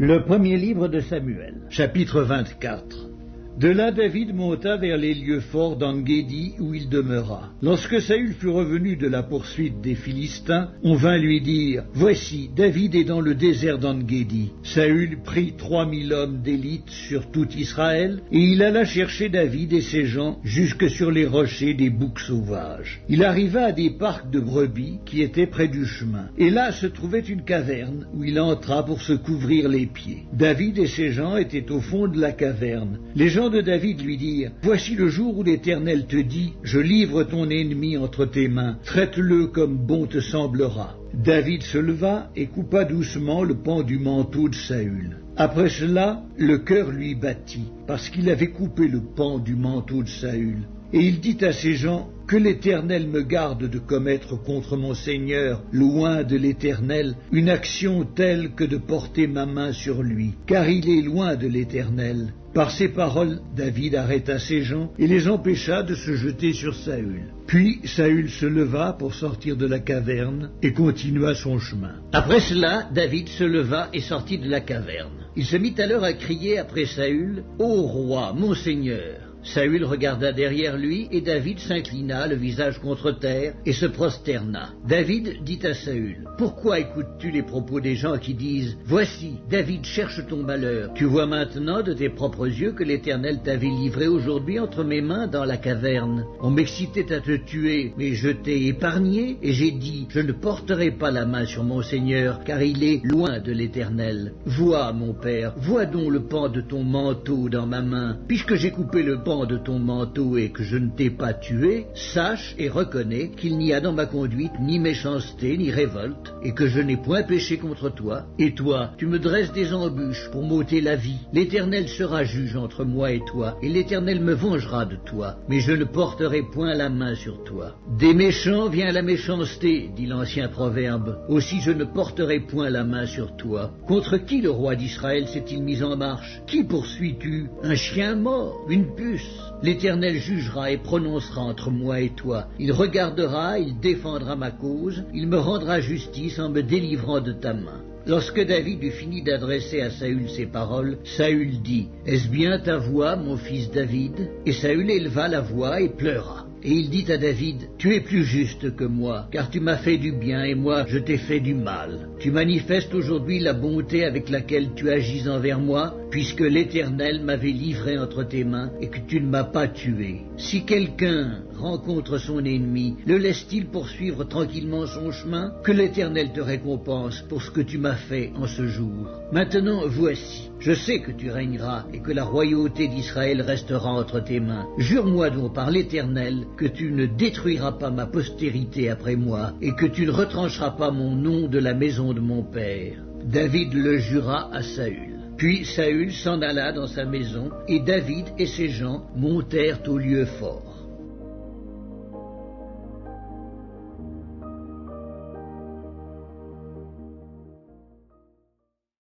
Le premier livre de Samuel, chapitre 24. De là, David monta vers les lieux forts d'En-Guédi, où il demeura. Lorsque Saül fut revenu de la poursuite des Philistins, on vint lui dire, « Voici, David est dans le désert d'En-Guédi. » Saül prit 3000 hommes d'élite sur tout Israël, et il alla chercher David et ses gens jusque sur les rochers des boucs sauvages. Il arriva à des parcs de brebis qui étaient près du chemin, et là se trouvait une caverne où il entra pour se couvrir les pieds. David et ses gens étaient au fond de la caverne. Les gens de David lui dirent, « Voici le jour où l'Éternel te dit, je livre ton ennemi entre tes mains, traite-le comme bon te semblera. » David se leva et coupa doucement le pan du manteau de Saül. Après cela, le cœur lui battit, parce qu'il avait coupé le pan du manteau de Saül. Et il dit à ses gens, « Que l'Éternel me garde de commettre contre mon Seigneur, loin de l'Éternel, une action telle que de porter ma main sur lui, car il est loin de l'Éternel. » Par ces paroles, David arrêta ses gens et les empêcha de se jeter sur Saül. Puis Saül se leva pour sortir de la caverne et continua son chemin. Après cela, David se leva et sortit de la caverne. Il se mit alors à crier après Saül, « Ô roi, mon Seigneur !» Saül regarda derrière lui, et David s'inclina, le visage contre terre, et se prosterna. David dit à Saül, « Pourquoi écoutes-tu les propos des gens qui disent, « Voici, David cherche ton malheur. Tu vois maintenant de tes propres yeux que l'Éternel t'avait livré aujourd'hui entre mes mains dans la caverne. On m'excitait à te tuer, mais je t'ai épargné, et j'ai dit, je ne porterai pas la main sur mon Seigneur, car il est loin de l'Éternel. Vois, mon père, vois donc le pan de ton manteau dans ma main, puisque j'ai coupé le pan de ton manteau et que je ne t'ai pas tué, sache et reconnais qu'il n'y a dans ma conduite ni méchanceté ni révolte, et que je n'ai point péché contre toi. Et toi, tu me dresses des embûches pour m'ôter la vie. L'Éternel sera juge entre moi et toi, et l'Éternel me vengera de toi, mais je ne porterai point la main sur toi. Des méchants vient la méchanceté, dit l'ancien proverbe. Aussi je ne porterai point la main sur toi. Contre qui le roi d'Israël s'est-il mis en marche? Qui poursuis-tu? Un chien mort? Une puce? L'Éternel jugera et prononcera entre moi et toi. Il regardera, il défendra ma cause, il me rendra justice en me délivrant de ta main. » Lorsque David eut fini d'adresser à Saül ces paroles, Saül dit, « Est-ce bien ta voix, mon fils David ?» Et Saül éleva la voix et pleura. Et il dit à David, « Tu es plus juste que moi, car tu m'as fait du bien et moi je t'ai fait du mal. Tu manifestes aujourd'hui la bonté avec laquelle tu agis envers moi, puisque l'Éternel m'avait livré entre tes mains et que tu ne m'as pas tué. Si quelqu'un rencontre son ennemi, le laisse-t-il poursuivre tranquillement son chemin? Que l'Éternel te récompense pour ce que tu m'as fait en ce jour. Maintenant, voici, je sais que tu régneras et que la royauté d'Israël restera entre tes mains. Jure-moi donc par l'Éternel que tu ne détruiras pas ma postérité après moi et que tu ne retrancheras pas mon nom de la maison de mon père. » David le jura à Saül. Puis Saül s'en alla dans sa maison, et David et ses gens montèrent au lieu fort.